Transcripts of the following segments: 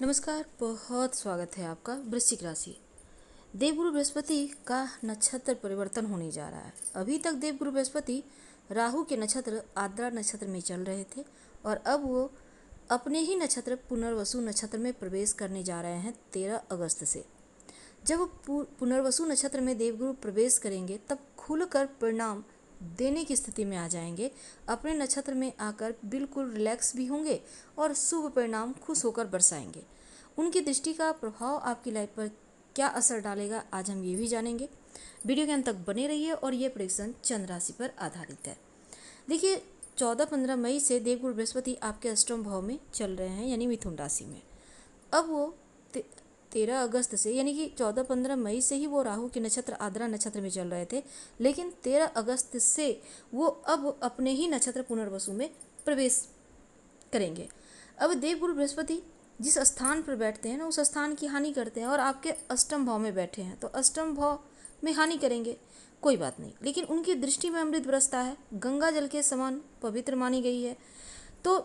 नमस्कार, बहुत स्वागत है आपका। वृश्चिक राशि, देवगुरु बृहस्पति का नक्षत्र परिवर्तन होने जा रहा है। अभी तक देवगुरु बृहस्पति राहु के नक्षत्र आद्रा नक्षत्र में चल रहे थे और अब वो अपने ही नक्षत्र पुनर्वसु नक्षत्र में प्रवेश करने जा रहे हैं 13 अगस्त से। जब वो पुनर्वसु नक्षत्र में देवगुरु प्रवेश करेंगे तब खुलकर परिणाम देने की स्थिति में आ जाएंगे। अपने नक्षत्र में आकर बिल्कुल रिलैक्स भी होंगे और शुभ परिणाम खुश होकर बरसाएंगे। उनकी दृष्टि का प्रभाव आपकी लाइफ पर क्या असर डालेगा, आज हम ये भी जानेंगे। वीडियो के अंत तक बने रहिए और ये प्रेडिक्शन चंद्र राशि पर आधारित है। देखिए, 14-15 मई से देवगुरु बृहस्पति आपके अष्टम भाव में चल रहे हैं, यानी मिथुन राशि में। अब वो 13 अगस्त से, यानी कि 14-15 मई से ही वो राहु के नक्षत्र आद्रा नक्षत्र में चल रहे थे, लेकिन 13 अगस्त से वो अब अपने ही नक्षत्र पुनर्वसु में प्रवेश करेंगे। अब देवगुरु बृहस्पति जिस स्थान पर बैठते हैं ना, उस स्थान की हानि करते हैं और आपके अष्टम भाव में बैठे हैं तो अष्टम भाव में हानि करेंगे, कोई बात नहीं, लेकिन उनकी दृष्टि में अमृत बरसता है, गंगा जल के समान पवित्र मानी गई है। तो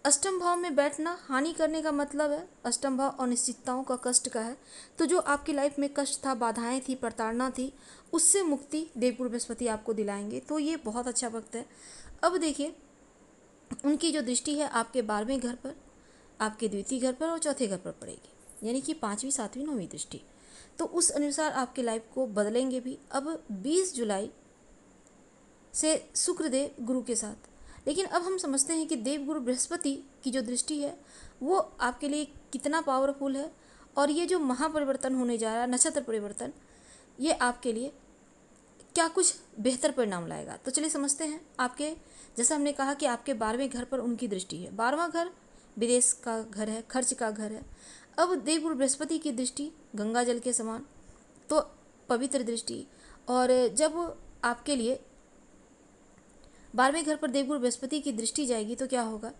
अष्टम भाव में बैठना हानि करने का मतलब है, अष्टम भाव अनिश्चितताओं का, कष्ट का है। तो जो आपकी लाइफ में कष्ट था, बाधाएं थी, प्रताड़ना थी, उससे मुक्ति देवगुरु बृहस्पति आपको दिलाएंगे। तो ये बहुत अच्छा वक्त है। अब देखिए, उनकी जो दृष्टि है आपके 12वें घर पर, आपके द्वितीय घर पर और चौथे घर पर पड़ेगी, यानी कि 5वीं, 7वीं, 9वीं दृष्टि। तो उस अनुसार आपकी लाइफ को बदलेंगे भी। अब 20 जुलाई से शुक्रदेव गुरु के साथ, लेकिन अब हम समझते हैं कि देवगुरु बृहस्पति की जो दृष्टि है वो आपके लिए कितना पावरफुल है और ये जो महापरिवर्तन होने जा रहा है, नक्षत्र परिवर्तन, ये आपके लिए क्या कुछ बेहतर परिणाम लाएगा। तो चलिए समझते हैं। आपके, जैसा हमने कहा कि आपके 12वें घर पर उनकी दृष्टि है। 12वां घर विदेश का घर है, खर्च का घर है। अब देवगुरु बृहस्पति की दृष्टि गंगा जल के समान, तो पवित्र दृष्टि। और जब आपके लिए 12वें घर पर देवगुरु बृहस्पति की दृष्टि जाएगी तो क्या होगा,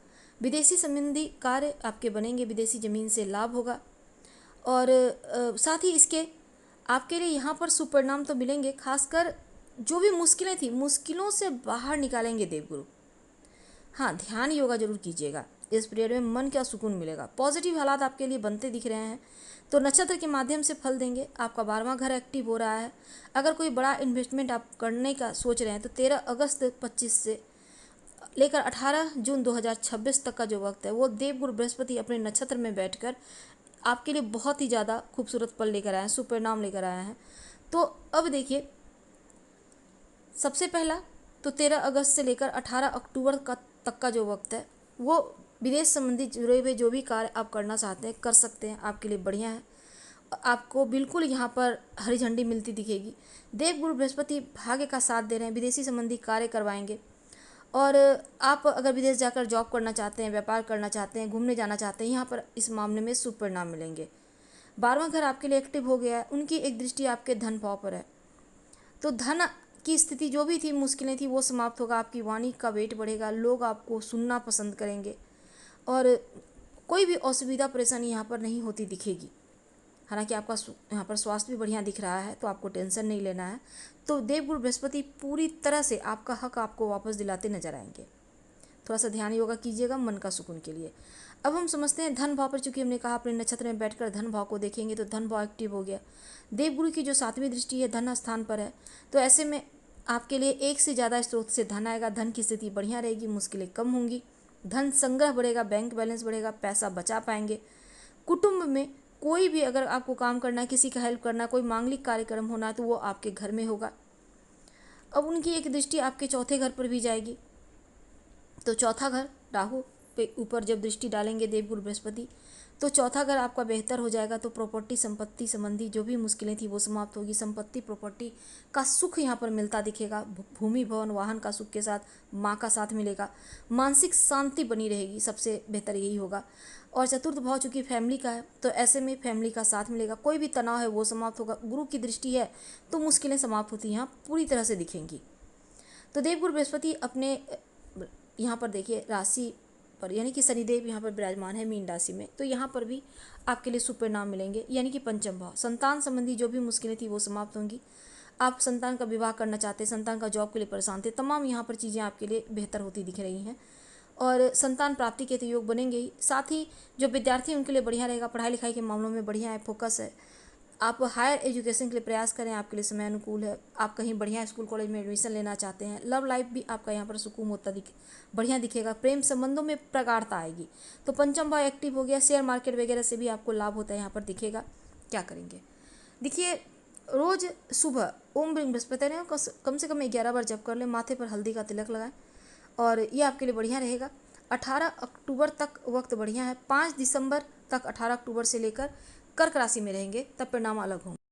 विदेशी संबंधी कार्य आपके बनेंगे, विदेशी जमीन से लाभ होगा। और साथ ही इसके आपके लिए यहाँ पर सुपरिणाम तो मिलेंगे, खासकर जो भी मुश्किलें थी, मुश्किलों से बाहर निकालेंगे देवगुरु। हाँ, ध्यान योगा जरूर कीजिएगा, इस पीरियड में मन का सुकून मिलेगा, पॉजिटिव हालात आपके लिए बनते दिख रहे हैं। तो नक्षत्र के माध्यम से फल देंगे। आपका 12वां घर एक्टिव हो रहा है। अगर कोई बड़ा इन्वेस्टमेंट आप करने का सोच रहे हैं तो 13 अगस्त 25 से लेकर 18 जून 2026 तक का जो वक्त है वो देवगुरु बृहस्पति अपने नक्षत्र में बैठकर आपके लिए बहुत ही ज़्यादा खूबसूरत पल लेकर आए हैं, सुपरिणाम लेकर आए हैं। तो अब देखिए, सबसे पहला तो 13 अगस्त से लेकर 18 अक्टूबर तक का जो वक्त है वो विदेश संबंधी जुड़े हुए जो भी कार्य आप करना चाहते हैं कर सकते हैं, आपके लिए बढ़िया है। आपको बिल्कुल यहाँ पर हरी झंडी मिलती दिखेगी। देवगुरु बृहस्पति भाग्य का साथ दे रहे हैं, विदेशी संबंधी कार्य करवाएंगे। और आप अगर विदेश जाकर जॉब करना चाहते हैं, व्यापार करना चाहते हैं, घूमने जाना चाहते हैं, यहाँ पर इस मामले में शुभ परिणाम मिलेंगे। 12वां घर आपके लिए एक्टिव हो गया है, उनकी एक दृष्टि आपके धन भाव पर है। तो धन की स्थिति जो भी थी, मुश्किलें थी, वो समाप्त होगा। आपकी वाणी का वेट बढ़ेगा, लोग आपको सुनना पसंद करेंगे और कोई भी असुविधा परेशानी यहाँ पर नहीं होती दिखेगी। हालांकि आपका यहाँ पर स्वास्थ्य भी बढ़िया दिख रहा है, तो आपको टेंशन नहीं लेना है। तो देवगुरु बृहस्पति पूरी तरह से आपका हक आपको वापस दिलाते नजर आएंगे। थोड़ा सा ध्यान योगा कीजिएगा मन का सुकून के लिए। अब हम समझते हैं धन भाव पर, चूंकि हमने कहा अपने नक्षत्र में बैठकर धन भाव को देखेंगे तो धन भाव एक्टिव हो गया। देवगुरु की जो 7वीं दृष्टि है धन स्थान पर है, तो ऐसे में आपके लिए एक से ज़्यादा स्रोत से धन आएगा, धन की स्थिति बढ़िया रहेगी, मुश्किलें कम होंगी, धन संग्रह बढ़ेगा, बैंक बैलेंस बढ़ेगा, पैसा बचा पाएंगे। कुटुंब में कोई भी अगर आपको काम करना है, किसी का हेल्प करना है, कोई मांगलिक कार्यक्रम होना है तो वो आपके घर में होगा। अब उनकी एक दृष्टि आपके चौथे घर पर भी जाएगी, तो चौथा घर राहु पे ऊपर जब दृष्टि डालेंगे देवगुरु बृहस्पति तो चौथा घर आपका बेहतर हो जाएगा। तो प्रॉपर्टी, संपत्ति संबंधी जो भी मुश्किलें थी वो समाप्त होगी। संपत्ति, प्रॉपर्टी का सुख यहाँ पर मिलता दिखेगा। भूमि, भवन, वाहन का सुख के साथ माँ का साथ मिलेगा। मानसिक शांति बनी रहेगी, सबसे बेहतर यही होगा। और चतुर्थ भाव चूंकि फैमिली का है तो ऐसे में फैमिली का साथ मिलेगा। कोई भी तनाव है वो समाप्त होगा। गुरु की दृष्टि है तो मुश्किलें समाप्त होती यहाँ पूरी तरह से दिखेंगी। तो देवगुरु बृहस्पति अपने यहाँ पर देखिए राशि पर, यानी कि शनिदेव यहाँ पर विराजमान है मीन राशि में, तो यहाँ पर भी आपके लिए शुभ परिणाम मिलेंगे। यानी कि पंचम भाव, संतान संबंधी जो भी मुश्किलें थी वो समाप्त होंगी। आप संतान का विवाह करना चाहते हैं, संतान का जॉब के लिए परेशान थे, तमाम यहाँ पर चीज़ें आपके लिए बेहतर होती दिख रही हैं। और संतान प्राप्ति के तो योग बनेंगे ही। साथ ही जो विद्यार्थी हैं उनके लिए बढ़िया रहेगा, पढ़ाई लिखाई के मामलों में बढ़िया है, फोकस है। आप हायर एजुकेशन के लिए प्रयास करें, आपके लिए समय अनुकूल है। आप कहीं बढ़िया स्कूल कॉलेज में एडमिशन लेना चाहते हैं, लव लाइफ भी आपका यहाँ पर सुकून होता बढ़िया दिखेगा, प्रेम संबंधों में प्रगाढ़ता आएगी। तो पंचम भाव एक्टिव हो गया, शेयर मार्केट वगैरह से भी आपको लाभ होता है यहाँ पर दिखेगा। क्या करेंगे, देखिए रोज़ सुबह ओम ब्रीम बृहस्पति कम से कम 11 बार जप कर लें, माथे पर हल्दी का तिलक लगाएं और ये आपके लिए बढ़िया रहेगा। 18 अक्टूबर तक वक्त बढ़िया है, 5 दिसंबर तक 18 अक्टूबर से लेकर कर्क राशि में रहेंगे, तब परिणाम अलग होंगे।